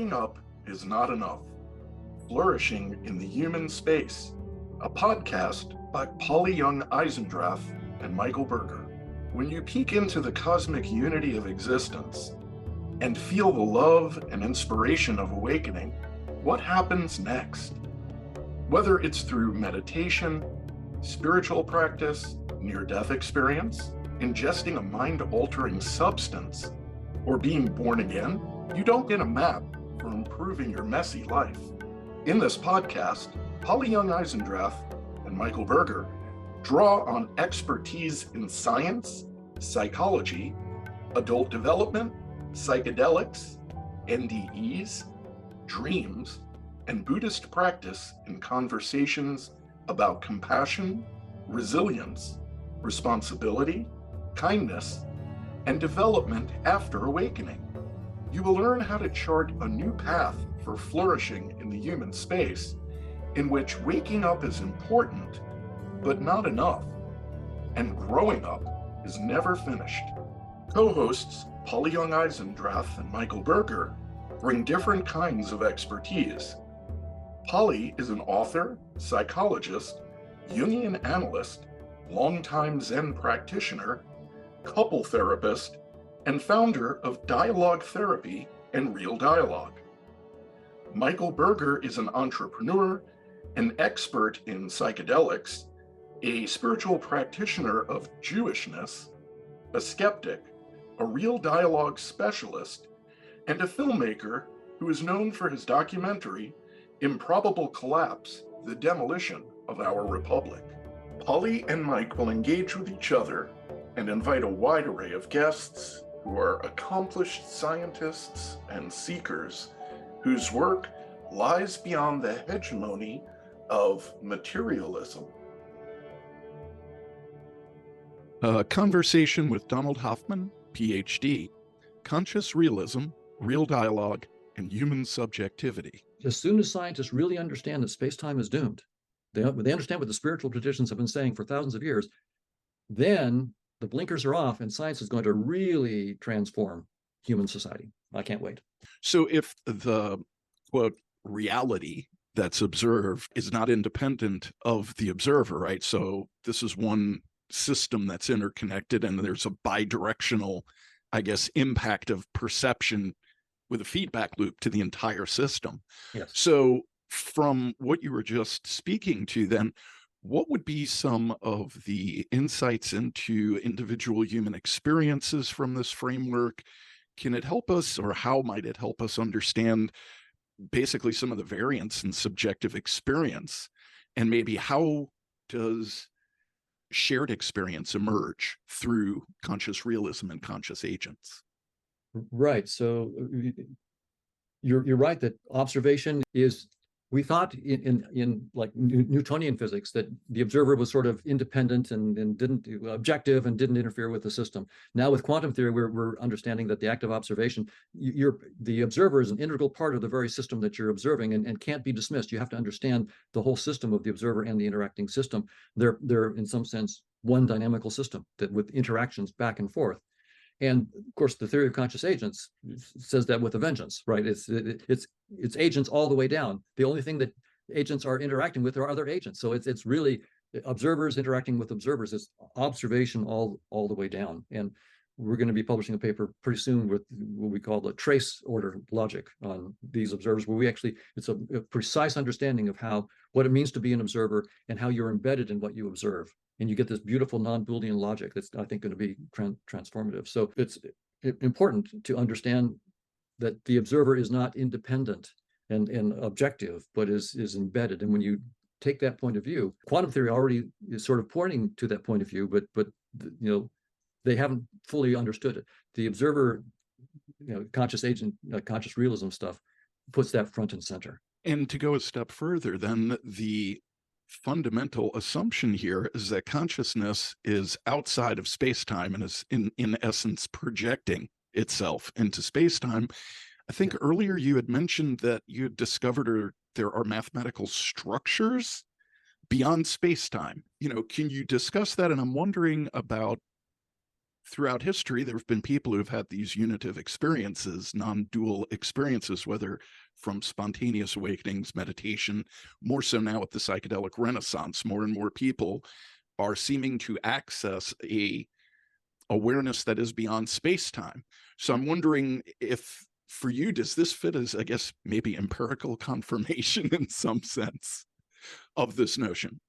Waking Up is Not Enough. Flourishing in the Human Space, a podcast by Young-Eisendrath and Michael Berger. When you peek into the cosmic unity of existence and feel the love and inspiration of awakening, what happens next? Whether it's through meditation, spiritual practice, near-death experience, ingesting a mind-altering substance, or being born again, you don't get a map for improving your messy life. In this podcast, Young-Eisendrath and Michael Berger draw on expertise in science, psychology, adult development, psychedelics, NDEs, dreams, and Buddhist practice in conversations about compassion, resilience, responsibility, kindness, and development after awakening. You will learn how to chart a new path for flourishing in the human space, in which waking up is important, but not enough, and growing up is never finished. Co-hosts Young-Eisendrath and Michael Berger bring different kinds of expertise. Polly is an author, psychologist, Jungian analyst, longtime Zen practitioner, couple therapist, and founder of Dialogue Therapy and Real Dialogue. Michael Berger is an entrepreneur, an expert in psychedelics, a spiritual practitioner of Jewishness, a skeptic, a Real Dialogue specialist, and a filmmaker who is known for his documentary, Improbable Collapse, The Demolition of Our Republic. Polly and Mike will engage with each other and invite a wide array of guests who are accomplished scientists and seekers whose work lies beyond the hegemony of materialism. A conversation with Donald Hoffman, Ph.D., Conscious Realism, Real Dialogue, and Human Subjectivity. As soon as scientists really understand that space-time is doomed, they understand what the spiritual traditions have been saying for thousands of years, then the blinkers are off and science is going to really transform human society. I can't wait. So if the, quote, reality that's observed is not independent of the observer, right? So this is one system that's interconnected and there's a bidirectional, I guess, impact of perception with a feedback loop to the entire system. Yes. So from what you were just speaking to then, what would be some of the insights into individual human experiences from this framework? Can it help us, or how might it help us understand basically some of the variance in subjective experience? And maybe how does shared experience emerge through conscious realism and conscious agents? Right. So you're right that observation is, we thought in like Newtonian physics that the observer was sort of independent and didn't objective and didn't interfere with the system. Now with quantum theory, we're understanding that the act of observation, the observer is an integral part of the very system that you're observing and can't be dismissed. You have to understand the whole system of the observer and the interacting system. They're in some sense one dynamical system that with interactions back and forth. And of course, the theory of conscious agents says that with a vengeance, right? It's agents all the way down. The only thing that agents are interacting with are other agents. So it's really observers interacting with observers. It's observation all the way down. And we're going to be publishing a paper pretty soon with what we call the trace order logic on these observers, where it's a precise understanding of what it means to be an observer and how you're embedded in what you observe. And you get this beautiful non-Boolean logic that's, I think, going to be transformative. So it's important to understand that the observer is not independent and objective, but is embedded. And when you take that point of view, quantum theory already is sort of pointing to that point of view, but they haven't fully understood it. The observer, conscious agent, conscious realism stuff puts that front and center. And to go a step further, then the fundamental assumption here is that consciousness is outside of space-time and is in essence projecting itself into space-time. I think earlier you had mentioned that you had discovered there are mathematical structures beyond space-time. Can you discuss that? And I'm wondering about throughout history, there have been people who've had these unitive experiences, non-dual experiences, whether from spontaneous awakenings, meditation, more so now with the psychedelic renaissance. More and more people are seeming to access a awareness that is beyond space-time. So I'm wondering if, for you, does this fit as, I guess, maybe empirical confirmation in some sense of this notion?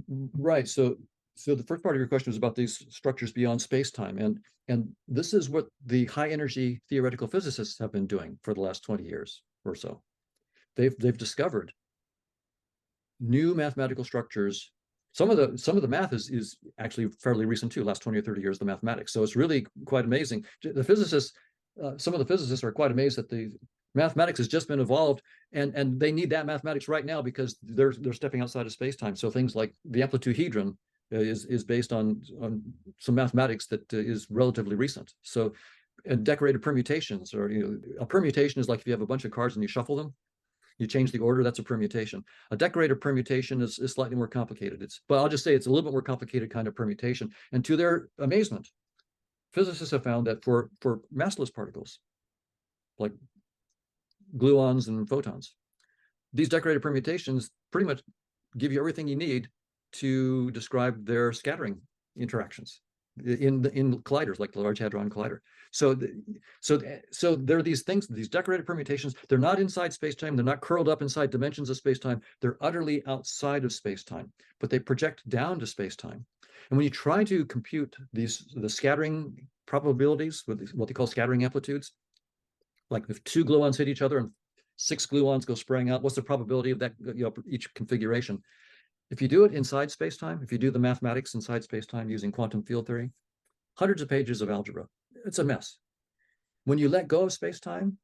Right. So the first part of your question was about these structures beyond space-time, and this is what the high energy theoretical physicists have been doing for the last 20 years or so. They've discovered new mathematical structures. Some of the math is actually fairly recent too, last 20 or 30 years, the mathematics. So it's really quite amazing. The physicists, some of the physicists are quite amazed that the mathematics has just been evolved, and they need that mathematics right now because they're stepping outside of space-time. So things like the amplitude-hedron is based on some mathematics that is relatively recent. So decorated permutations, or a permutation is like if you have a bunch of cards and you shuffle them, you change the order, that's a permutation. A decorated permutation is slightly more complicated. But I'll just say it's a little bit more complicated kind of permutation. And to their amazement, physicists have found that for massless particles, like gluons and photons, these decorated permutations pretty much give you everything you need to describe their scattering interactions in colliders, like the Large Hadron Collider. So there are these things, these decorated permutations. They're not inside space-time. They're not curled up inside dimensions of space-time. They're utterly outside of space-time, but they project down to space-time. And when you try to compute the scattering probabilities with what they call scattering amplitudes, like if 2 gluons hit each other and 6 gluons go spraying out, what's the probability of that, each configuration? If you do it inside space-time, if you do the mathematics inside space-time using quantum field theory, hundreds of pages of algebra. It's a mess. When you let go of space-time,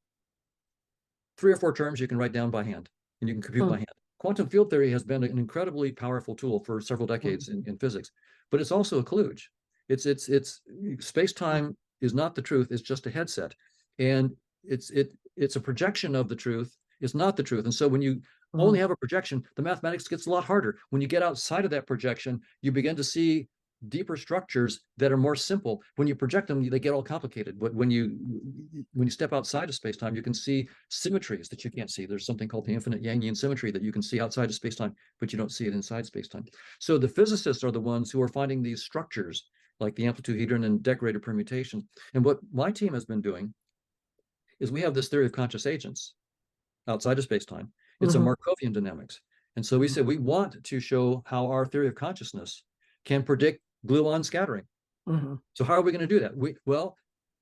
3 or 4 terms you can write down by hand, and you can compute by hand. Quantum field theory has been an incredibly powerful tool for several decades in physics, but it's also a kludge. It's space-time is not the truth. It's just a headset, and it's a projection of the truth. It's not the truth. And so when you only have a projection, the mathematics gets a lot harder. When you get outside of that projection, you begin to see deeper structures that are more simple. When you project them, they get all complicated. But when you step outside of space-time, you can see symmetries that you can't see. There's something called the infinite Yangian symmetry that you can see outside of space-time, but you don't see it inside space-time. So the physicists are the ones who are finding these structures like the amplitude-hedron and decorated permutation. And what my team has been doing is we have this theory of conscious agents outside of space-time. It's a Markovian dynamics. And so we said we want to show how our theory of consciousness can predict gluon scattering. So how are we going to do that? Well,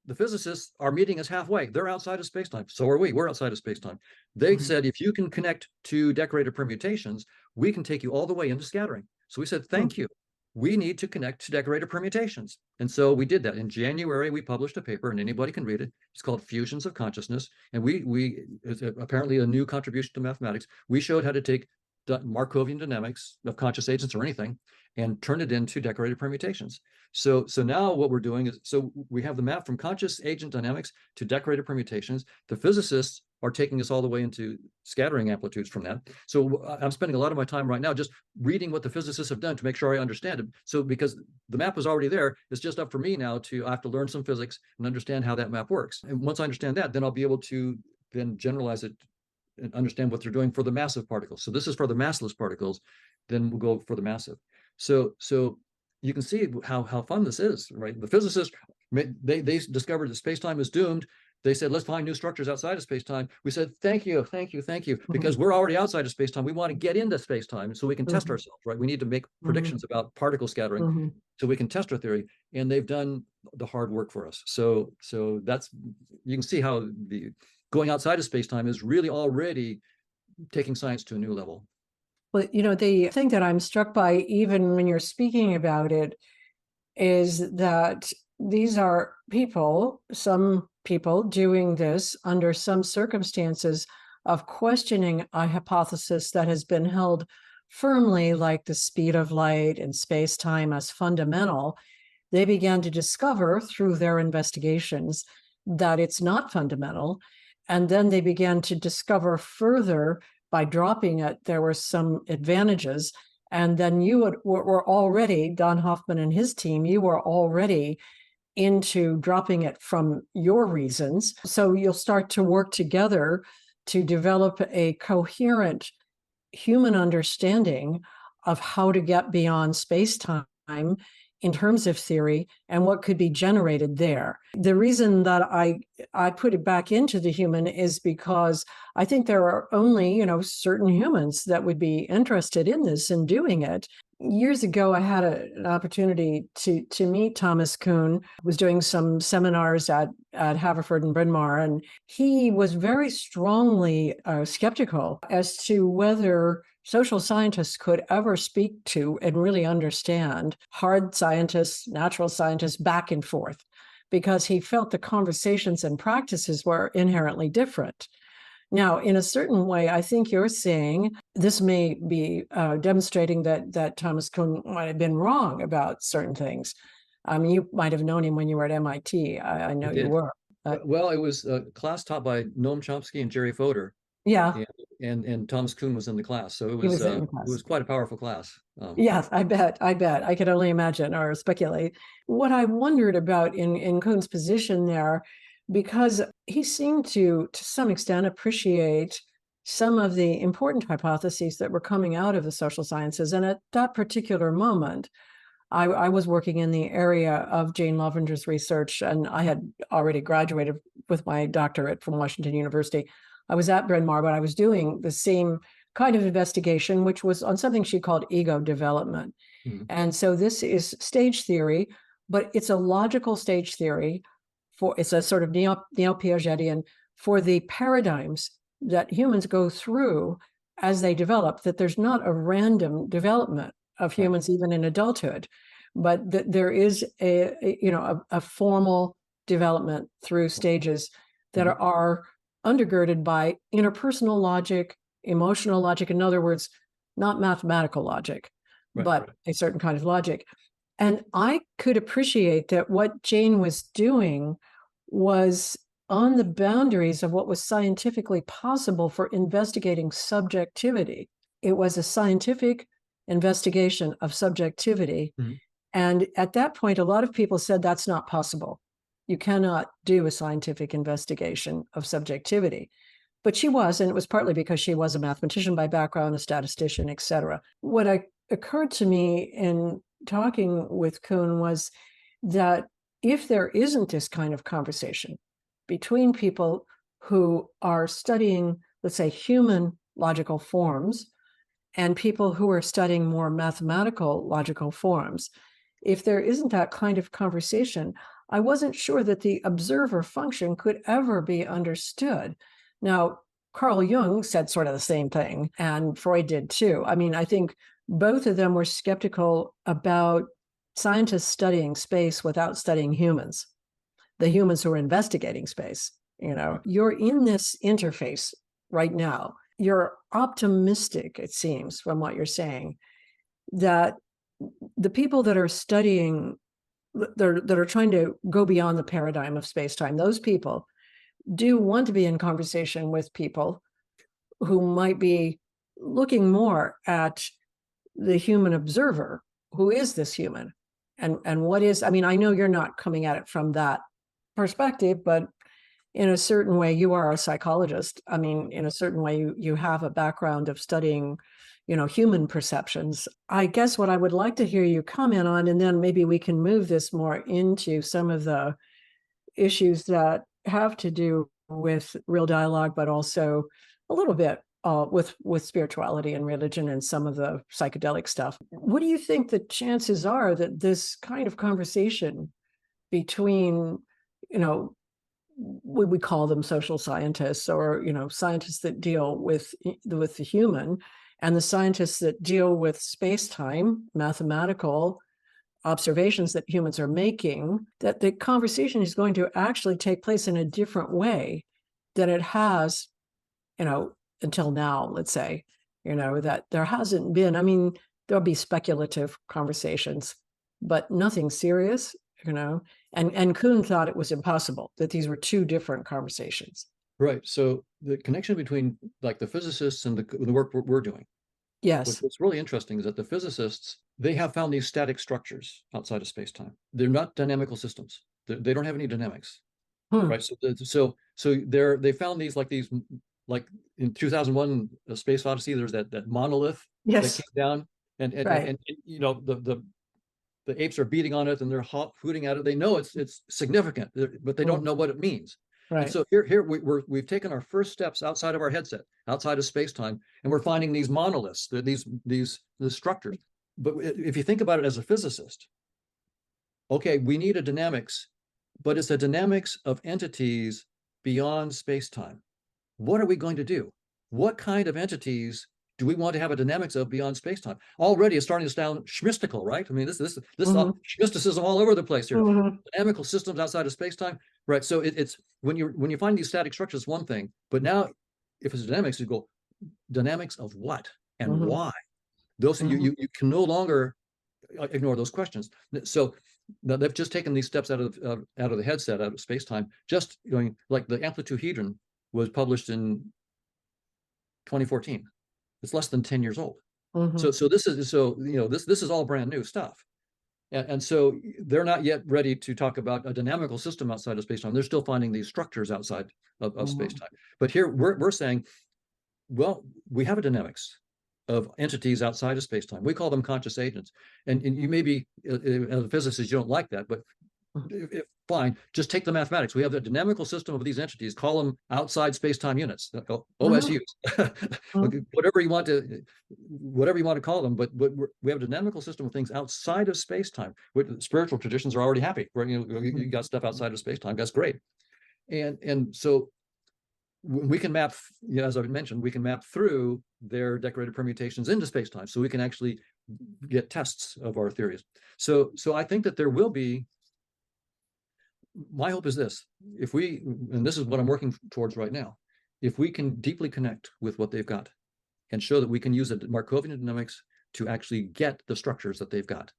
the physicists are meeting us halfway. They're outside of space-time. So are we. We're outside of space-time. They said, if you can connect to decorated permutations, we can take you all the way into scattering. So we said, thank you. We need to connect to decorated permutations. And so we did that. In January, we published a paper, and anybody can read it. It's called Fusions of Consciousness. And we it's apparently a new contribution to mathematics. We showed how to take Markovian dynamics of conscious agents or anything and turn it into decorated permutations. So now what we're doing is, so we have the map from conscious agent dynamics to decorated permutations. The physicists are taking us all the way into scattering amplitudes from that. So I'm spending a lot of my time right now just reading what the physicists have done to make sure I understand it. So because the map is already there, it's just up for me now to, I have to learn some physics and understand how that map works. And once I understand that, then I'll be able to then generalize it and understand what they're doing for the massive particles. So this is for the massless particles, then we'll go for the massive. So you can see how fun this is, right? The physicists, they discovered that space-time is doomed. They said, let's find new structures outside of space-time. We said, thank you, because we're already outside of space-time. We want to get into space-time so we can test ourselves, right? We need to make predictions about particle scattering so we can test our theory. And they've done the hard work for us. So that's, you can see how the going outside of space-time is really already taking science to a new level. Well, the thing that I'm struck by, even when you're speaking about it, is that these are some people doing this under some circumstances of questioning a hypothesis that has been held firmly, like the speed of light and space-time as fundamental. They began to discover through their investigations that it's not fundamental. And then they began to discover further by dropping it, there were some advantages. And then you were already, Don Hoffman and his team, you were already into dropping it from your reasons. So you'll start to work together to develop a coherent human understanding of how to get beyond space-time in terms of theory and what could be generated there. The reason that I put it back into the human is because I think there are only, certain humans that would be interested in this and doing it. Years ago, I had an opportunity to meet Thomas Kuhn. I was doing some seminars at Haverford and Bryn Mawr, and he was very strongly skeptical as to whether social scientists could ever speak to and really understand hard scientists, natural scientists back and forth, because he felt the conversations and practices were inherently different. Now, in a certain way, I think you're saying this may be demonstrating that Thomas Kuhn might have been wrong about certain things. You might have known him when you were at MIT. I know you were. Well, it was a class taught by Noam Chomsky and Jerry Fodor. Yeah. And Thomas Kuhn was in the class. So it was quite a powerful class. Yes, I bet. I could only imagine or speculate. What I wondered about in Kuhn's position there, because he seemed to some extent appreciate some of the important hypotheses that were coming out of the social sciences. And at that particular moment, I was working in the area of Jane Lovinger's research, and I had already graduated with my doctorate from Washington University. I was at Bryn Mawr, but I was doing the same kind of investigation, which was on something she called ego development. Mm-hmm. And so this is stage theory, but it's a logical stage theory. It's a sort of neo-Piagetian for the paradigms that humans go through as they develop, that there's not a random development of humans even in adulthood, but that there is a formal development through stages that are undergirded by interpersonal logic, emotional logic, in other words, not mathematical logic, but a certain kind of logic. And I could appreciate that what Jane was doing was on the boundaries of what was scientifically possible for investigating subjectivity. It was a scientific investigation of subjectivity. Mm-hmm. And at that point, a lot of people said that's not possible. You cannot do a scientific investigation of subjectivity. But she was, and it was partly because she was a mathematician by background, a statistician, et cetera. What occurred to me in talking with Kuhn was that if there isn't this kind of conversation between people who are studying, let's say, human logical forms and people who are studying more mathematical logical forms, if there isn't that kind of conversation, I wasn't sure that the observer function could ever be understood. Now, Carl Jung said sort of the same thing, and Freud did too. I mean, I think both of them were skeptical about scientists studying space without studying humans, the humans who are investigating space. You're in this interface right now. You're optimistic, it seems, from what you're saying, that the people that are studying, that are trying to go beyond the paradigm of space-time, those people do want to be in conversation with people who might be looking more at the human observer. Who is this human? And what is, I know you're not coming at it from that perspective, but in a certain way, you are a psychologist. In a certain way, you have a background of studying, human perceptions. I guess what I would like to hear you comment on, and then maybe we can move this more into some of the issues that have to do with real dialogue, but also a little bit with spirituality and religion and some of the psychedelic stuff. What do you think the chances are that this kind of conversation between, we call them social scientists, or scientists that deal with the human, and the scientists that deal with space-time, mathematical observations that humans are making, that the conversation is going to actually take place in a different way than it has, until now, let's say, that there hasn't been, there'll be speculative conversations, but nothing serious, and Kuhn thought it was impossible, that these were two different conversations. Right. So the connection between like the physicists and the work we're doing. Yes. What's really interesting is that the physicists, they have found these static structures outside of space-time. They're not dynamical systems. They don't have any dynamics, Hmm. right? So they found these like in 2001, A Space Odyssey. There's that monolith that Yes. came down, and Right. you know the apes are beating on it and they're hooting at it. They know it's significant, but they don't know what it means. And Right. so here we've taken our first steps outside of our headset, outside of space-time, and we're finding these monoliths, these structures. But if you think about it as a physicist, okay, we need a dynamics, but it's a dynamics of entities beyond space-time. What are we going to do? What kind of entities do we want to have a dynamics of beyond space-time? Already it's starting to sound schmistical, right? I mean, this schmisticism all over the place here. Dynamical systems outside of space-time, right? So it's when you find these static structures, one thing, but now if it's dynamics, you go dynamics of what and why? Those you can no longer ignore those questions. So they've just taken these steps out of the headset, out of space-time, just going like the amplituhedron was published in 2014. It's less than 10 years old. So this is all brand new stuff. And so they're not yet ready to talk about a dynamical system outside of space-time. They're still finding these structures outside of space-time. But here we're saying, well, we have a dynamics of entities outside of space-time. We call them conscious agents. And you maybe, as a physicist, you don't like that, but fine, just take the mathematics. We have a dynamical system of these entities, call them outside space-time units, OSUs, whatever you want to call them, but we have a dynamical system of things outside of space-time. Spiritual traditions are already happy, right? You got stuff outside of space-time, that's great. And so we can map, as I mentioned, we can map through their decorated permutations into space-time, so we can actually get tests of our theories. So I think that there will be, my hope is this, and this is what I'm working towards right now, if we can deeply connect with what they've got and show that we can use a Markovian dynamics to actually get the structures that they've got,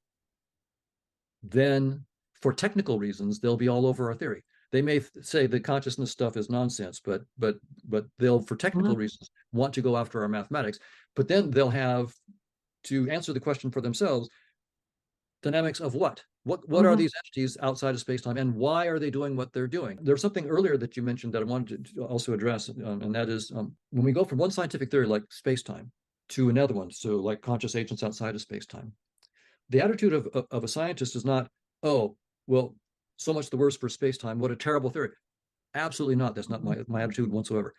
then for technical reasons, they'll be all over our theory. They may say the consciousness stuff is nonsense, but they'll, for technical reasons, want to go after our mathematics. But then they'll have to answer the question for themselves: dynamics of what? What are these entities outside of space-time, and why are they doing what they're doing? There's something earlier that you mentioned that I wanted to also address, and that is when we go from one scientific theory like space-time to another one, so like conscious agents outside of space-time, the attitude of a scientist is not, oh, well, so much the worse for space-time, what a terrible theory. Absolutely not. That's not my attitude whatsoever.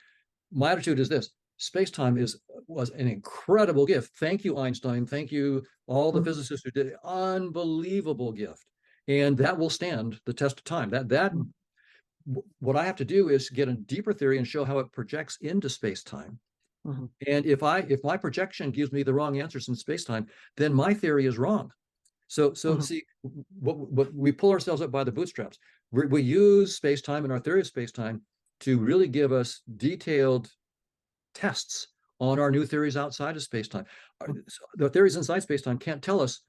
My attitude is this: space-time was an incredible gift. Thank you, Einstein. Thank you, all the physicists who did it. Unbelievable gift. And that will stand the test of time. What I have to do is get a deeper theory and show how it projects into space-time. And if my projection gives me the wrong answers in space-time, then my theory is wrong. So see, what we pull ourselves up by the bootstraps. We use space-time and our theory of space-time to really give us detailed tests on our new theories outside of space-time. The theories inside space-time can't tell us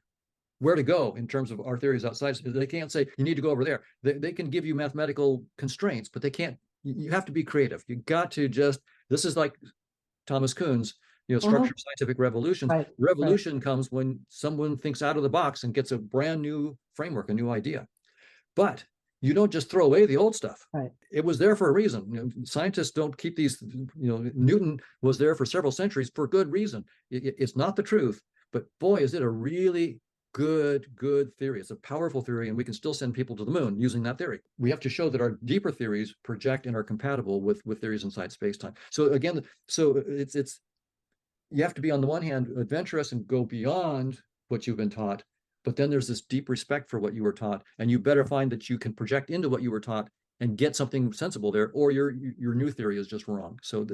where to go in terms of our theories outside. They can't say, you need to go over there. They can give you mathematical constraints, but they can't, you have to be creative. You got to this is like Thomas Kuhn's, structure of scientific revolutions. Revolution comes when someone thinks out of the box and gets a brand new framework, a new idea. But you don't just throw away the old stuff. It was there for a reason. Scientists don't keep these, Newton was there for several centuries for good reason. It's not the truth, but boy, is it a really good theory. It's a powerful theory, and we can still send people to the moon using that theory. We have to show that our deeper theories project and are compatible with theories inside space-time. So again, it's you have to be, on the one hand, adventurous and go beyond what you've been taught, but then there's this deep respect for what you were taught, and you better find that you can project into what you were taught and get something sensible there, or your new theory is just wrong. So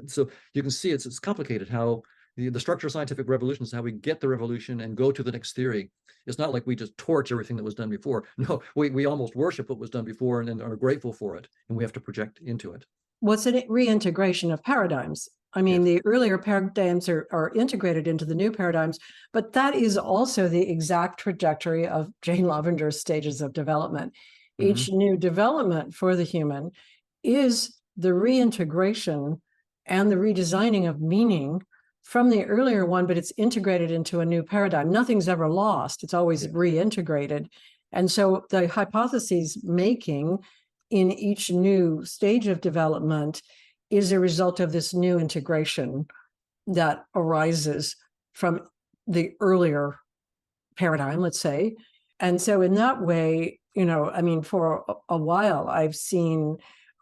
you can see it's complicated how the structure of scientific revolution is how we get the revolution and go to the next theory. It's not like we just torch everything that was done before. No, we almost worship what was done before and then are grateful for it, and we have to project into it. What's a reintegration of paradigms? I mean, the earlier paradigms are integrated into the new paradigms, but that is also the exact trajectory of Jane Lavenger's stages of development. Each new development for the human is the reintegration and the redesigning of meaning from the earlier one, but it's integrated into a new paradigm. Nothing's ever lost. It's always reintegrated. And so the hypotheses making in each new stage of development is a result of this new integration that arises from the earlier paradigm, let's say. And so in that way, I mean, for a while, I've seen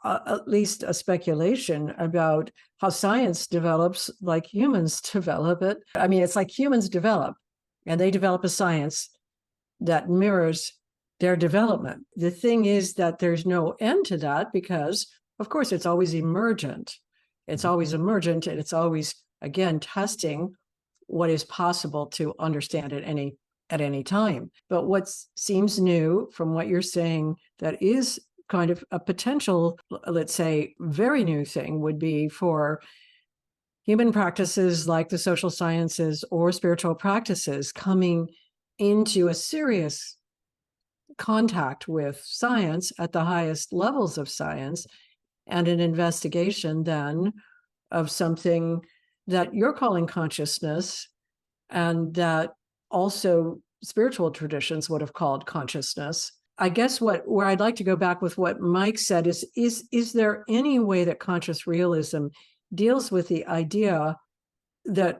at least a speculation about how science develops like humans develop it. I mean, it's like humans develop, and they develop a science that mirrors their development. The thing is that there's no end to that because, of course, it's always emergent. It's always emergent, and it's always, again, testing what is possible to understand at any time. But what seems new from what you're saying that is kind of a potential, let's say, very new thing would be for human practices like the social sciences or spiritual practices coming into a serious contact with science at the highest levels of science, and an investigation then of something that you're calling consciousness, and that also spiritual traditions would have called consciousness. I guess where I'd like to go back with what Mike said is there any way that conscious realism deals with the idea that,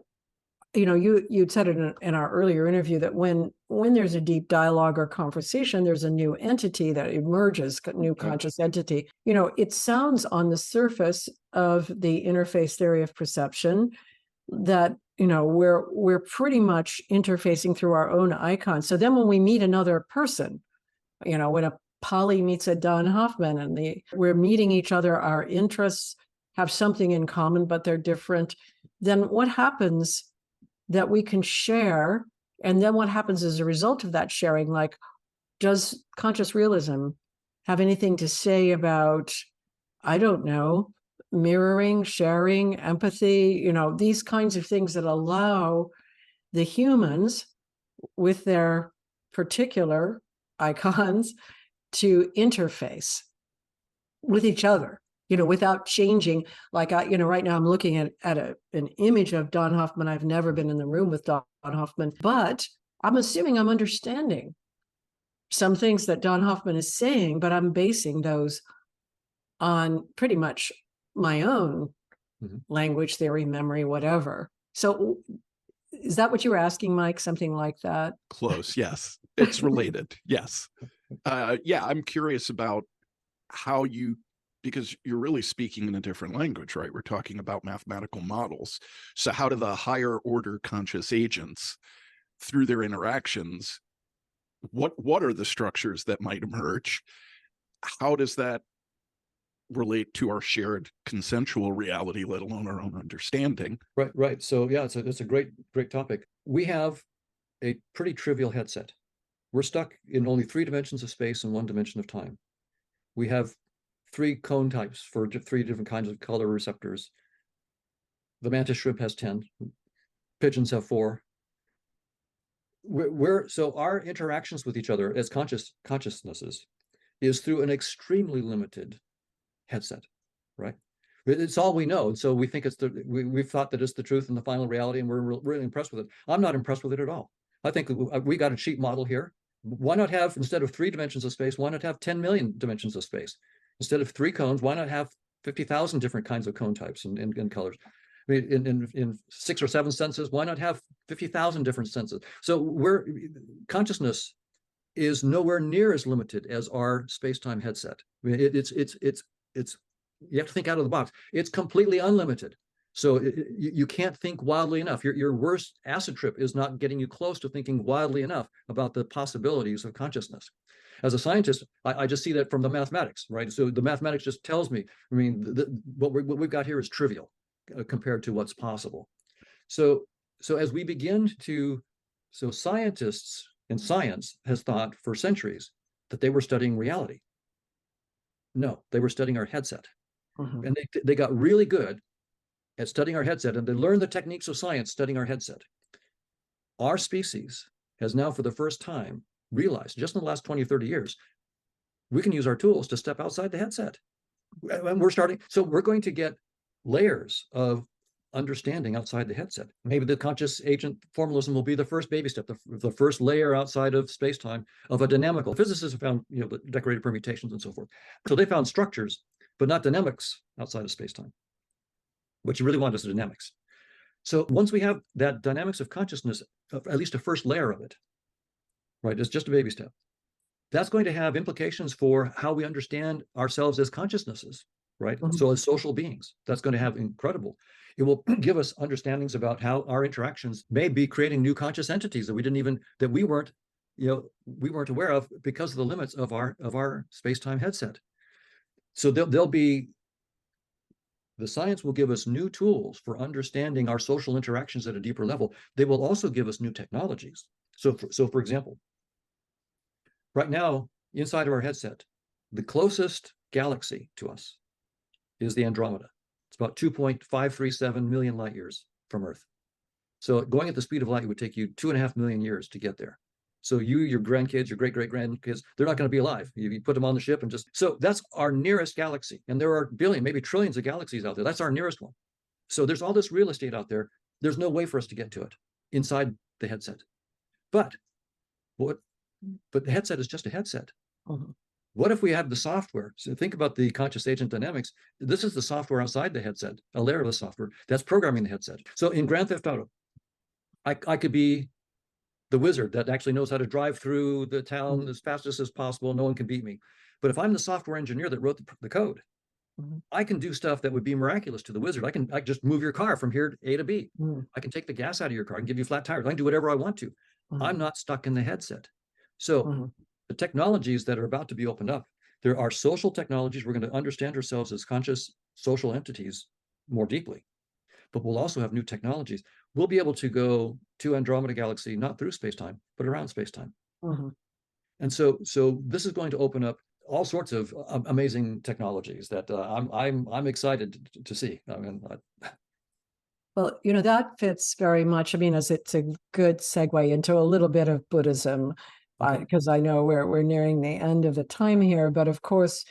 you'd said it in our earlier interview, that when there's a deep dialogue or conversation, there's a new entity that emerges, new conscious entity. It sounds on the surface of the interface theory of perception that, we're pretty much interfacing through our own icons. So then when we meet another person, when a Polly meets a Don Hoffman and we're meeting each other, our interests have something in common, but they're different, then what happens that we can share? And then what happens as a result of that sharing? Like, does conscious realism have anything to say about, I don't know, mirroring, sharing, empathy, these kinds of things that allow the humans with their particular icons to interface with each other, without changing. Like, right now I'm looking at an image of Don Hoffman. I've never been in the room with Don Hoffman, but I'm assuming I'm understanding some things that Don Hoffman is saying, but I'm basing those on pretty much my own language theory, memory, whatever. So is that what you were asking, Mike? Something like that? Close, yes. It's related, yes. I'm curious about how because you're really speaking in a different language, right? We're talking about mathematical models. So how do the higher order conscious agents, through their interactions, what are the structures that might emerge? How does that relate to our shared consensual reality, let alone our own understanding? Right. So yeah, it's a great topic. We have a pretty trivial headset. We're stuck in only 3 dimensions of space and 1 dimension of time. We have 3 cone types for 3 different kinds of color receptors. The mantis shrimp has 10. Pigeons have 4. So our interactions with each other as consciousnesses is through an extremely limited headset, right? It's all we know, and so we think we've thought that it's the truth and the final reality, and we're really impressed with it. I'm not impressed with it at all. I think we got a cheap model here. Why not have, instead of 3 dimensions of space, why not have 10 million dimensions of space? Instead of 3 cones, why not have 50,000 different kinds of cone types and colors? I mean, in 6 or 7 senses, why not have 50,000 different senses? So consciousness is nowhere near as limited as our space-time headset. I mean, it's you have to think out of the box. It's completely unlimited. So you can't think wildly enough. Your worst acid trip is not getting you close to thinking wildly enough about the possibilities of consciousness. As a scientist, I just see that from the mathematics, right? So the mathematics just tells me, I mean, what we've got here is trivial compared to what's possible. So as we begin so scientists and science has thought for centuries that they were studying reality. No, they were studying our headset. And they got really good at studying our headset, and they learned the techniques of science studying our headset. Our species has now, for the first time, realized, just in the last 20 or 30 years, we can use our tools to step outside the headset. And we're going to get layers of understanding outside the headset. Maybe the conscious agent formalism will be the first baby step, the first layer outside of space-time of a dynamical. Physicists have found, the decorated permutations and so forth. So they found structures, but not dynamics outside of space-time. What you really want is the dynamics. So once we have that dynamics of consciousness, at least a first layer of it, right, it's just a baby step. That's going to have implications for how we understand ourselves as consciousnesses, right? Mhm. So as social beings, that's going to have incredible. It will give us understandings about how our interactions may be creating new conscious entities that we weren't aware of because of the limits of our space-time headset. So the science will give us new tools for understanding our social interactions at a deeper level. They will also give us new technologies. So for example, right now, inside of our headset, the closest galaxy to us is the Andromeda. It's about 2.537 million light years from Earth. So going at the speed of light would take you 2.5 million years to get there. So your grandkids, your great-great-grandkids, they're not going to be alive. You put them on the ship and so that's our nearest galaxy. And there are billions, maybe trillions of galaxies out there. That's our nearest one. So there's all this real estate out there. There's no way for us to get to it inside the headset. But the headset is just a headset. Mhm. What if we have the software? So think about the conscious agent dynamics. This is the software outside the headset, a layer of the software that's programming the headset. So in Grand Theft Auto, I could be the wizard that actually knows how to drive through the town as fastest as possible. No one can beat me. But if I'm the software engineer that wrote the code, I can do stuff that would be miraculous to the wizard. I can just move your car from here A to B. I can take the gas out of your car and give you flat tires. I can do whatever I want to. I'm not stuck in the headset. So the technologies that are about to be opened up, there are social technologies. We're going to understand ourselves as conscious social entities more deeply, but we'll also have new technologies. We'll be able to go to Andromeda Galaxy, not through space-time, but around space-time. And so this is going to open up all sorts of amazing technologies that I'm excited to see. I mean, Well, that fits very much. I mean, as it's a good segue into a little bit of Buddhism, because I know we're nearing the end of the time here. But of course,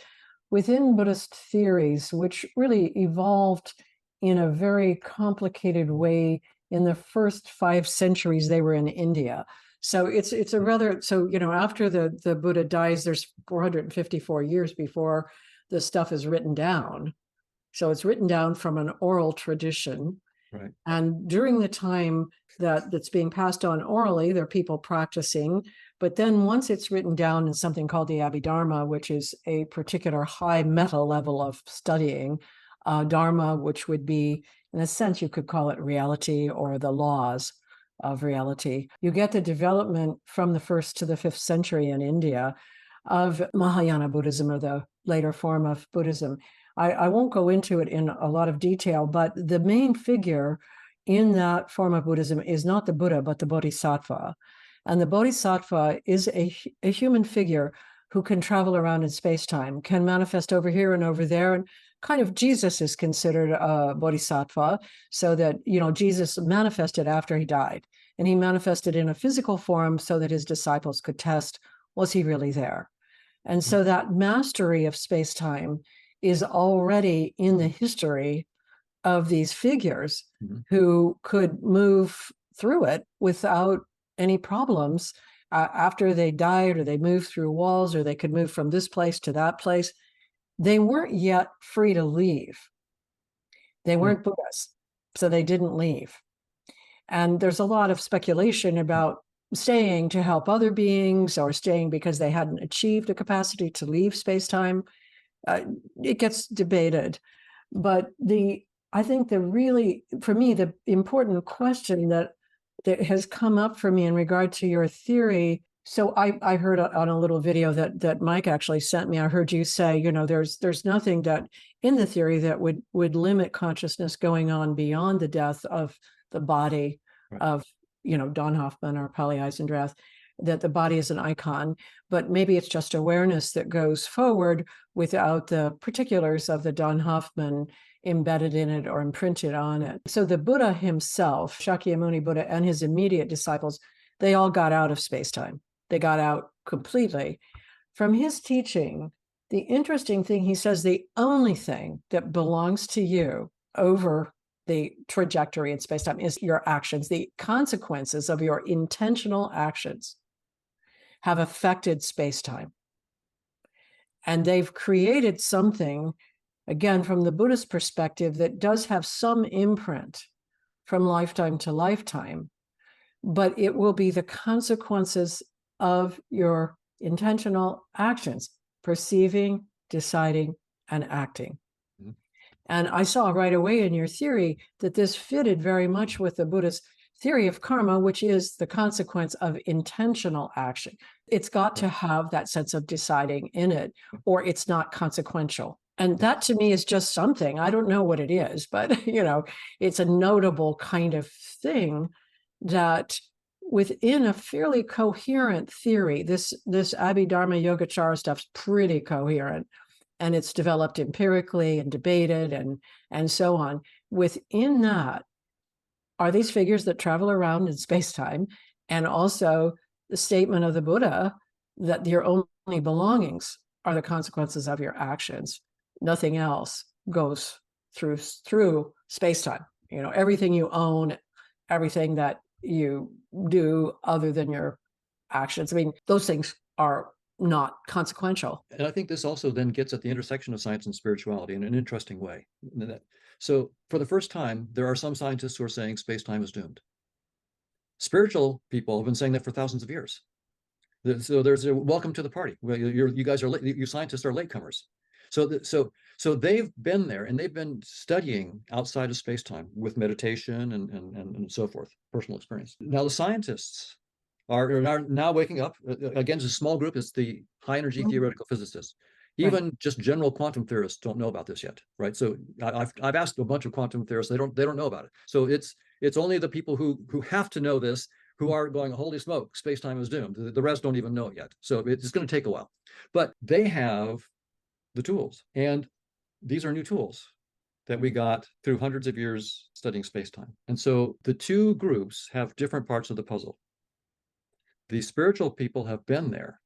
within Buddhist theories, which really evolved in a very complicated way in the first 5 centuries they were in India. So it's a rather, after the Buddha dies, there's 454 years before the stuff is written down. So it's written down from an oral tradition. Right. And during the time that's being passed on orally, there are people practicing. But then once it's written down in something called the Abhidharma, which is a particular high meta level of studying, Dharma, which would be, in a sense, you could call it reality or the laws of reality. You get the development from the 1st to the 5th century in India of Mahayana Buddhism, or the later form of Buddhism. I won't go into it in a lot of detail, but the main figure in that form of Buddhism is not the Buddha, but the Bodhisattva. And the Bodhisattva is a human figure who can travel around in space-time, can manifest over here and over there. And kind of Jesus is considered a Bodhisattva, so that, Jesus manifested after he died. And he manifested in a physical form so that his disciples could test, was he really there? And so that mastery of space-time is already in the history of these figures who could move through it without any problems after they died, or they moved through walls, or they could move from this place to that place. They weren't yet free to leave. They weren't Buddhas, so they didn't leave. And there's a lot of speculation about staying to help other beings, or staying because they hadn't achieved a capacity to leave space-time. It gets debated. But I think for me, the important question that has come up for me in regard to your theory. So I heard on a little video that Mike actually sent me, I heard you say, there's nothing that in the theory that would limit consciousness going on beyond the death of the body of, Don Hoffman or Ph.D, that the body is an icon, but maybe it's just awareness that goes forward without the particulars of the Don Hoffman embedded in it or imprinted on it. So the Buddha himself, Shakyamuni Buddha, and his immediate disciples, they all got out of space-time. They got out completely. From his teaching, the interesting thing, he says, the only thing that belongs to you over the trajectory in space-time is your actions. The consequences of your intentional actions have affected space-time. And they've created something, again, from the Buddhist perspective, that does have some imprint from lifetime to lifetime, but it will be the consequences of your intentional actions, perceiving, deciding, and acting. Mm-hmm. And I saw right away in your theory that this fitted very much with the Buddhist theory of karma, which is the consequence of intentional action. It's got to have that sense of deciding in it, or it's not consequential. And that to me is just something. I don't know what it is, but it's a notable kind of thing that within a fairly coherent theory, this Abhidharma Yogacara stuff's pretty coherent, and it's developed empirically and debated and so on. Within that are these figures that travel around in space-time, and also the statement of the Buddha that your only belongings are the consequences of your actions. Nothing else goes through space-time. Everything you own, everything that you do other than your actions. I mean, those things are not consequential. And I think this also then gets at the intersection of science and spirituality in an interesting way. So for the first time, there are some scientists who are saying space-time is doomed. Spiritual people have been saying that for thousands of years. So there's a welcome to the party. Well, you guys are late, you scientists are latecomers. So they've been there, and they've been studying outside of space-time with meditation and so forth, personal experience. Now the scientists are now waking up. Again, it's a small group. It's the high-energy theoretical physicists. Even just general quantum theorists don't know about this yet, right? So I've asked a bunch of quantum theorists. They don't know about it. So it's only the people who have to know this who are going, holy smoke, space-time is doomed. The rest don't even know it yet. So it's going to take a while. But they have the tools, and these are new tools that we got through hundreds of years studying space-time. And so the two groups have different parts of the puzzle. The spiritual people have been there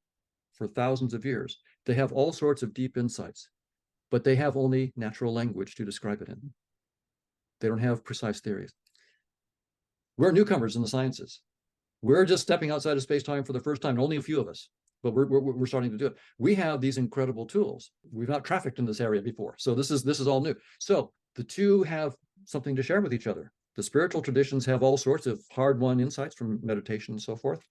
for thousands of years. They have all sorts of deep insights, but they have only natural language to describe it in. They don't have precise theories. We're newcomers in the sciences. We're just stepping outside of space-time for the first time, only a few of us, but we're starting to do it. We have these incredible tools. We've not trafficked in this area before. So this is all new. So the two have something to share with each other. The spiritual traditions have all sorts of hard-won insights from meditation and so forth.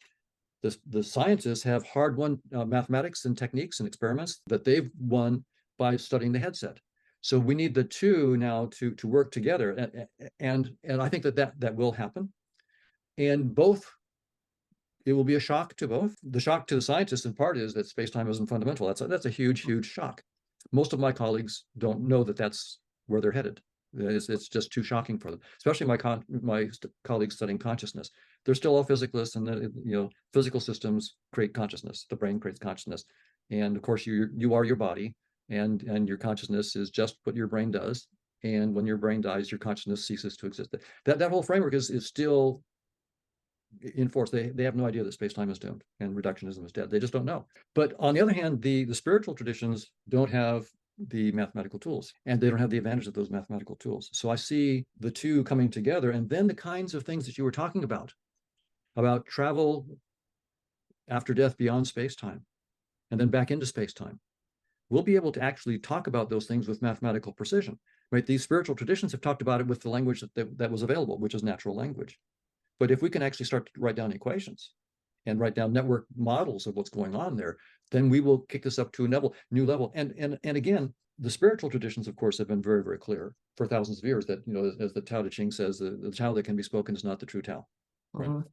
The scientists have hard-won mathematics and techniques and experiments that they've won by studying the headset. So we need the two now to work together, and I think that will happen. And both, it will be a shock to both. The shock to the scientists in part is that space-time isn't fundamental. That's a huge shock. Most of my colleagues don't know that that's where they're headed. It's just too shocking for them, especially my colleagues studying consciousness. They're still all physicalists, and physical systems create consciousness. The brain creates consciousness, and of course you are your body, and your consciousness is just what your brain does. And when your brain dies, your consciousness ceases to exist. That whole framework is still in force. They have no idea that space-time is doomed and reductionism is dead. They just don't know. But on the other hand, the spiritual traditions don't have the mathematical tools, and they don't have the advantage of those mathematical tools. So I see the two coming together, and then the kinds of things that you were talking about travel after death beyond space-time and then back into space-time. We'll be able to actually talk about those things with mathematical precision, right? These spiritual traditions have talked about it with the language that was available, which is natural language. But if we can actually start to write down equations and write down network models of what's going on there, then we will kick this up to a new level. And again, the spiritual traditions, of course, have been very, very clear for thousands of years that, as the Tao Te Ching says, the Tao that can be spoken is not the true Tao. Right? Mm-hmm.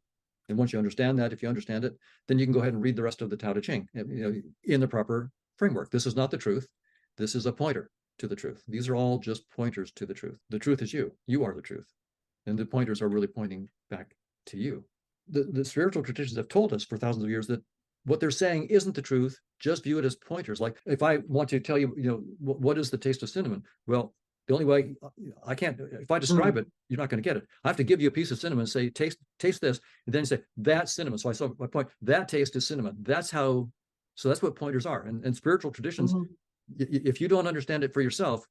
And once you understand that, if you understand it, then you can go ahead and read the rest of the Tao Te Ching, in the proper framework. This is not the truth. This is a pointer to the truth. These are all just pointers to the truth. The truth is you. You are the truth. And the pointers are really pointing back to you. The spiritual traditions have told us for thousands of years that what they're saying isn't the truth. Just view it as pointers. Like if I want to tell you, what is the taste of cinnamon? Well, the only way I can't, if I describe it, you're not going to get it. I have to give you a piece of cinnamon and say, taste this. And then you say, that's cinnamon. So I saw my point, that taste is cinnamon. So that's what pointers are. And spiritual traditions, if you don't understand it for yourself,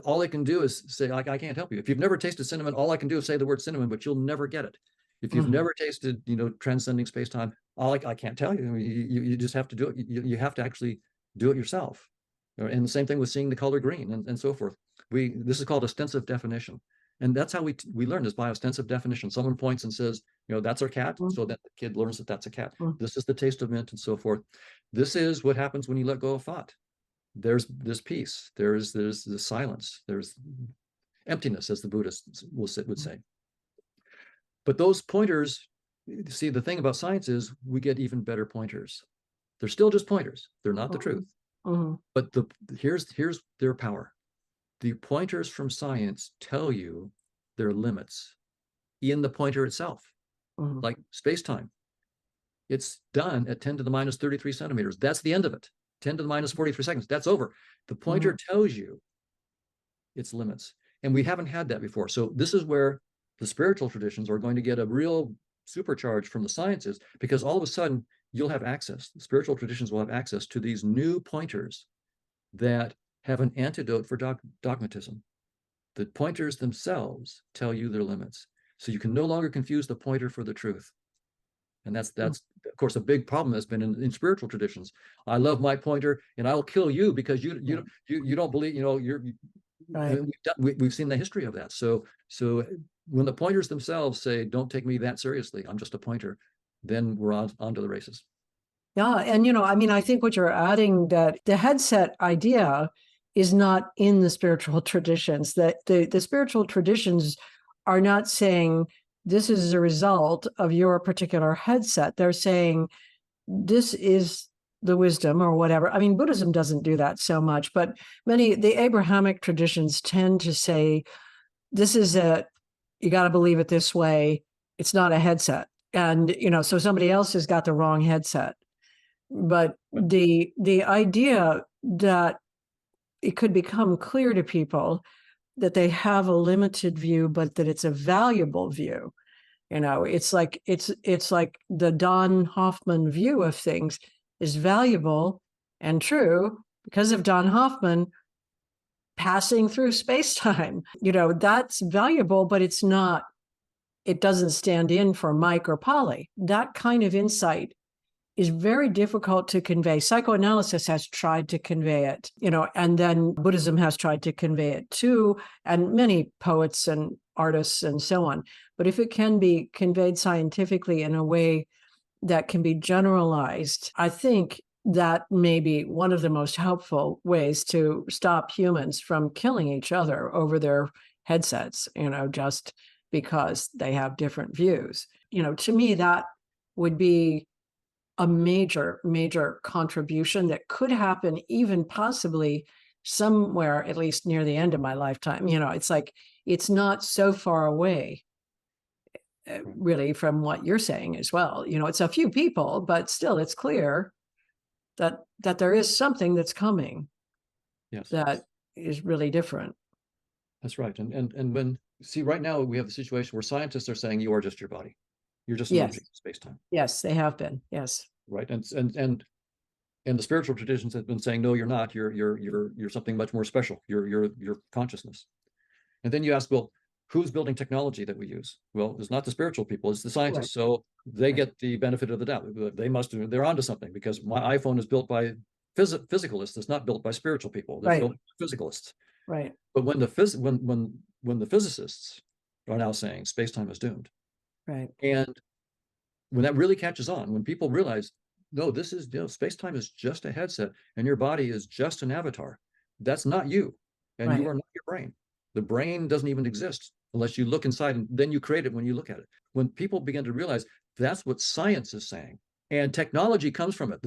all they can do is say, like, I can't help you. If you've never tasted cinnamon, all I can do is say the word cinnamon, but you'll never get it. If you've never tasted, transcending space-time, I can't tell you. You just have to do it. You have to actually do it yourself. And the same thing with seeing the color green and so forth. This is called ostensive definition. And that's how we learn, is by ostensive definition. Someone points and says, that's our cat. So that the kid learns that that's a cat. This is the taste of mint and so forth. This is what happens when you let go of thought. There's this peace. There's the silence. There's emptiness, as the Buddhists would say. But those pointers, see, the thing about science is we get even better pointers. They're still just pointers. They're not the truth. But here's their power. The pointers from science tell you their limits in the pointer itself, like space-time. It's done at 10 to the minus 33 centimeters. That's the end of it. 10 to the minus 43 seconds. That's over. The pointer tells you its limits. And we haven't had that before. So this is where the spiritual traditions are going to get a real supercharge from the sciences, because all of a sudden you'll have access. The spiritual traditions will have access to these new pointers that have an antidote for dogmatism. The pointers themselves tell you their limits. So you can no longer confuse the pointer for the truth. And that's of course a big problem that's been in spiritual traditions. I love my pointer and I'll kill you because you don't believe, you're right. We've seen the history of that. So when the pointers themselves say, don't take me that seriously, I'm just a pointer, then we're on to the races. Yeah. And, I think what you're adding, that the headset idea is not in the spiritual traditions, that the spiritual traditions are not saying this is a result of your particular headset. They're saying this is the wisdom or whatever. I mean, Buddhism doesn't do that so much, but the Abrahamic traditions tend to say, this is it. You got to believe it this way. It's not a headset. And, so somebody else has got the wrong headset. But the idea that it could become clear to people that they have a limited view, but that it's a valuable view. It's like the Don Hoffman view of things is valuable and true because of Don Hoffman passing through space-time. That's valuable, but it doesn't stand in for Mike or Polly. That kind of insight is very difficult to convey. Psychoanalysis has tried to convey it, and then Buddhism has tried to convey it too, and many poets and artists and so on. But if it can be conveyed scientifically in a way that can be generalized, I think that may be one of the most helpful ways to stop humans from killing each other over their headsets, just because they have different views. To me, that would be a major, major contribution that could happen even possibly somewhere, at least near the end of my lifetime. It's like, it's not so far away, really, from what you're saying as well. It's a few people, but still it's clear that there is something that's coming. Yes. That is really different. That's right. And when, see, right now we have the situation where scientists are saying you are just your body. You're just an object of space-time. Yes, they have been. Yes. Right. And the spiritual traditions have been saying, no, you're not. You're something much more special. You're consciousness. And then you ask, well, who's building technology that we use? Well, it's not the spiritual people, it's the scientists. Right. So they get the benefit of the doubt. They're onto something, because my iPhone is built by physicalists. It's not built by spiritual people. It's built by physicalists. Right. But when the physicists are now saying space-time is doomed. Right. And when that really catches on, when people realize, no, this is, space-time is just a headset and your body is just an avatar. That's not you. And you are not your brain. The brain doesn't even exist unless you look inside, and then you create it when you look at it. When people begin to realize that's what science is saying, and technology comes from it.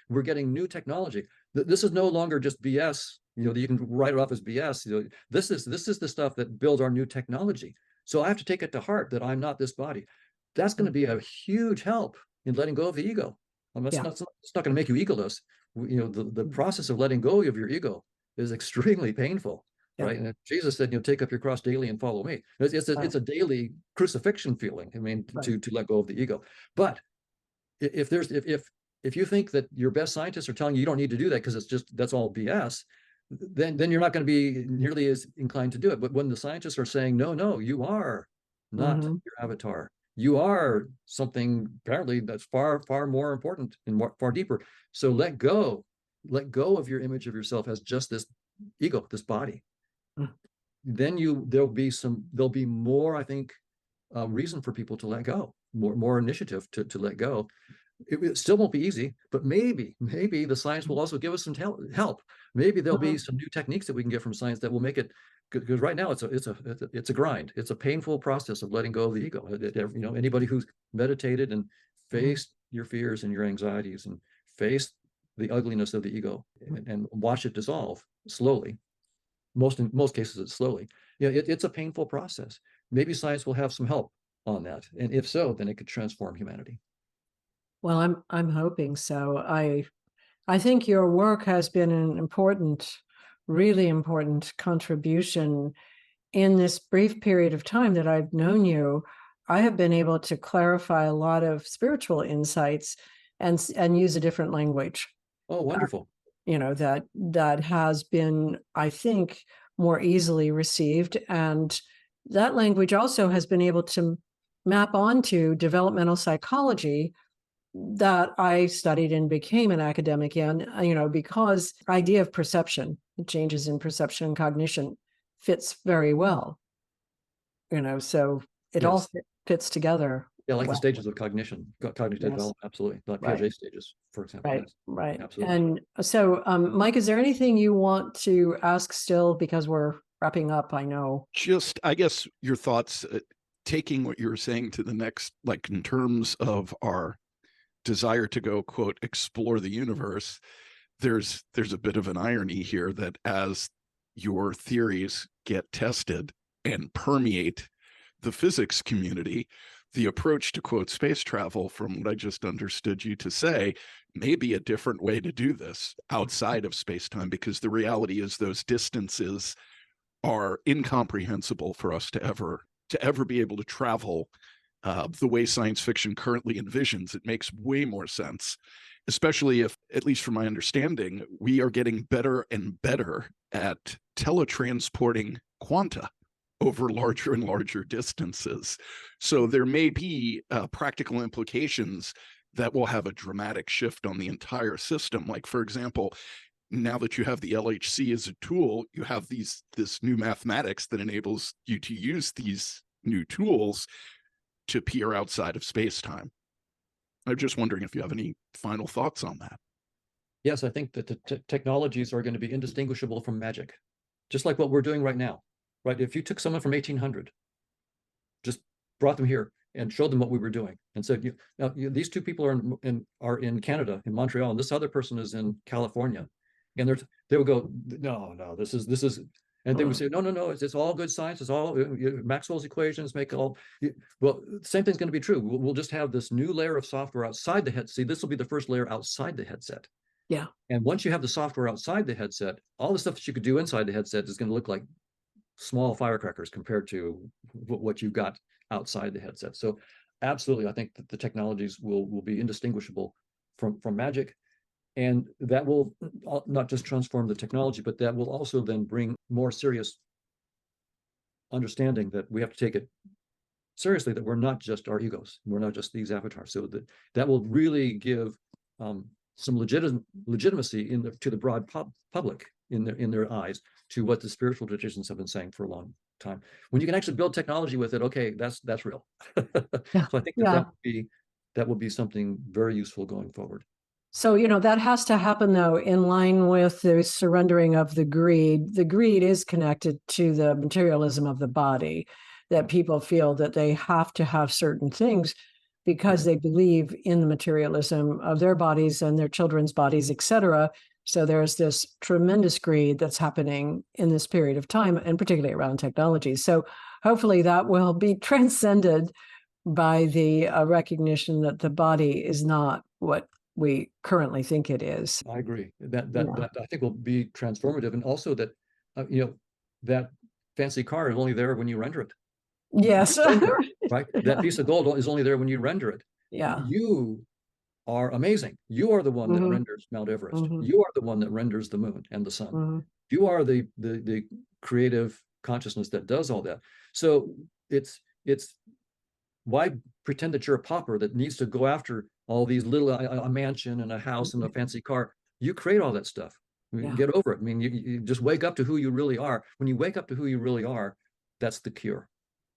We're getting new technology. This is no longer just BS, that you can write it off as BS. This is the stuff that builds our new technology. So I have to take it to heart that I'm not this body. That's going to be a huge help in letting go of the ego. It's not going to make you egoless. The process of letting go of your ego is extremely painful. Right. And Jesus said, take up your cross daily and follow me. It's a daily crucifixion feeling. To let go of the ego. But if you think that your best scientists are telling you don't need to do that because that's all BS, then you're not going to be nearly as inclined to do it. But when the scientists are saying, no, you are not your avatar. You are something apparently that's far, far more important and far deeper. So let go of your image of yourself as just this ego, this body. Then there'll be more, I think, reason for people to let go, more initiative to let go. It still won't be easy, but maybe the science will also give us some help. Maybe there'll be some new techniques that we can get from science that will make it, because right now it's a grind. It's a painful process of letting go of the ego. Anybody who's meditated and faced your fears and your anxieties and faced the ugliness of the ego and watch it dissolve slowly. In most cases, it's slowly. It's a painful process. Maybe science will have some help on that, and if so, then it could transform humanity. Well, I'm hoping so. I think your work has been an important, really important contribution in this brief period of time that I've known you. I have been able to clarify a lot of spiritual insights and use a different language. Oh, wonderful. That has been, I think, more easily received. And that language also has been able to map onto developmental psychology that I studied and became an academic in, because idea of perception, changes in perception and cognition fits very well, so it all fits together. Yeah, like the stages of cognitive development, absolutely. Like Piaget stages, for example. Right, yes. right. Absolutely. And so, Mike, is there anything you want to ask still, because we're wrapping up, I know? Just, I guess, your thoughts, taking what you're saying to the next, like in terms of our desire to go, quote, explore the universe, there's a bit of an irony here that as your theories get tested and permeate the physics community, the approach to, quote, space travel, from what I just understood you to say, may be a different way to do this outside of space-time, because the reality is those distances are incomprehensible for us to ever be able to travel the way science fiction currently envisions. It makes way more sense, especially if, at least from my understanding, we are getting better and better at teletransporting quanta over larger and larger distances. So there may be practical implications that will have a dramatic shift on the entire system. Like, for example, now that you have the LHC as a tool, you have this new mathematics that enables you to use these new tools to peer outside of space-time. I'm just wondering if you have any final thoughts on that. Yes, I think that the technologies are going to be indistinguishable from magic, just like what we're doing right now. Right? If you took someone from 1800, just brought them here and showed them what we were doing and said, these two people are in Canada, in Montreal, and this other person is in California, and they would go, no, this is, and they would say, no, it's all good science. It's all Maxwell's equations make all. Well, the same thing's going to be true. We'll just have this new layer of software outside the head. See, this will be the first layer outside the headset. Yeah. And once you have the software outside the headset, all the stuff that you could do inside the headset is going to look like small firecrackers compared to what you've got outside the headset. So absolutely, I think that the technologies will be indistinguishable from magic. And that will not just transform the technology, but that will also then bring more serious understanding that we have to take it seriously, that we're not just our egos. We're not just these avatars. So that will really give some legitimacy to the broad public in their eyes to what the spiritual traditions have been saying for a long time. When you can actually build technology with it, okay, that's real. Yeah. So I think that will be something very useful going forward. So, that has to happen, though, in line with the surrendering of the greed. The greed is connected to the materialism of the body, that people feel that they have to have certain things because they believe in the materialism of their bodies and their children's bodies, etc. So there's this tremendous greed that's happening in this period of time, and particularly around technology. So hopefully that will be transcended by the recognition that the body is not what we currently think it is. I agree. That I think will be transformative, and also that that fancy car is only there when you render it. Yes. Right. That piece of gold is only there when you render it. Yeah. You are amazing. You are the one that Mhm. renders Mount Everest. Mhm. You are the one that renders the moon and the sun. Mhm. You are the creative consciousness that does all that. So it's why pretend that you're a pauper that needs to go after all these little a mansion and a house and a fancy car? You create all that stuff. I mean, Yeah. get over it. I mean, you just wake up to who you really are. When you wake up to who you really are, that's the cure.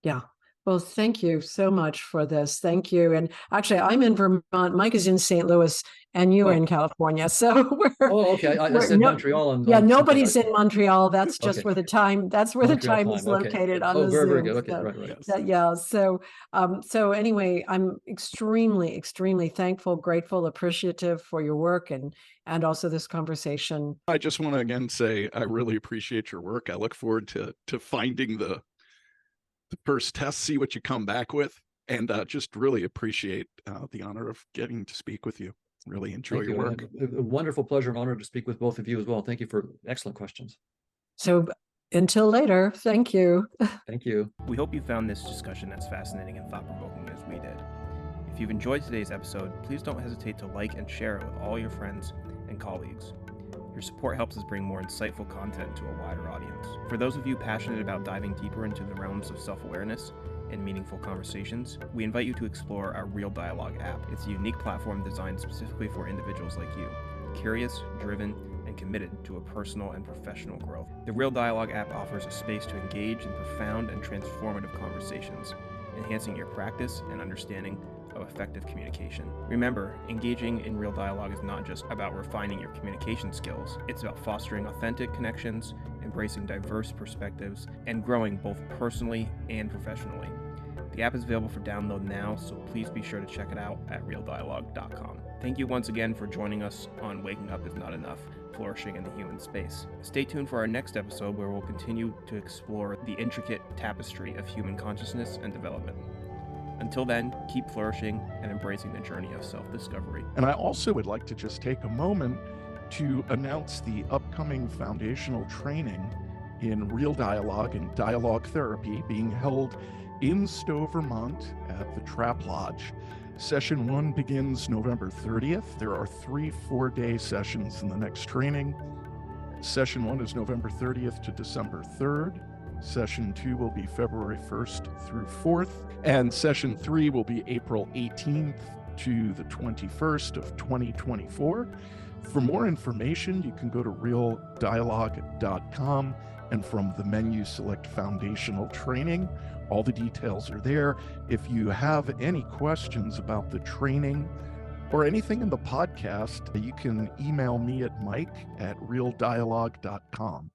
Yeah. Well, thank you so much for this. Thank you. And actually, I'm in Vermont. Mike is in St. Louis, and you are Oh, in California. So okay. I we're said Montreal yeah, on something. nobody's in Montreal. That's just Okay, where the time. That's where the Montreal time time. is Okay. located on Oh, the very Zoom. good. Okay, So right. Yes. yeah. So anyway, I'm extremely, extremely thankful, grateful, appreciative for your work and also this conversation. I just want to again say I really appreciate your work. I look forward to finding the first test, see what you come back with, and just really appreciate the honor of getting to speak with you. Really enjoy Thank your you. work. A wonderful pleasure and honor to speak with both of you as well. Thank you for excellent questions. So until later, thank you. Thank you. We hope you found this discussion as fascinating and thought-provoking as we did. If you've enjoyed today's episode, please don't hesitate to like and share it with all your friends and colleagues. Your support helps us bring more insightful content to a wider audience. For those of you passionate about diving deeper into the realms of self-awareness and meaningful conversations, we invite you to explore our Real Dialogue app. It's a unique platform designed specifically for individuals like you, curious, driven, and committed to a personal and professional growth. The Real Dialogue app offers a space to engage in profound and transformative conversations, enhancing your practice and understanding of effective communication. Remember, engaging in Real Dialogue is not just about refining your communication skills, it's about fostering authentic connections, embracing diverse perspectives, and growing both personally and professionally. The app is available for download now, so please be sure to check it out at realdialogue.com. Thank you once again for joining us on Waking Up Is Not Enough, Flourishing in the Human Space. Stay tuned for our next episode where we'll continue to explore the intricate tapestry of human consciousness and development. Until then, keep flourishing and embracing the journey of self-discovery. And I also would like to just take a moment to announce the upcoming foundational training in Real Dialogue and Dialogue Therapy being held in Stowe, Vermont at the Trap Lodge. Session 1 begins November 30th. There are 3 4-day sessions in the next training. Session 1 is November 30th to December 3rd. Session 2 will be February 1st through 4th. And Session 3 will be April 18th to the 21st of 2024. For more information, you can go to realdialogue.com, and from the menu select Foundational Training. All the details are there. If you have any questions about the training or anything in the podcast, you can email me at mike@realdialogue.com.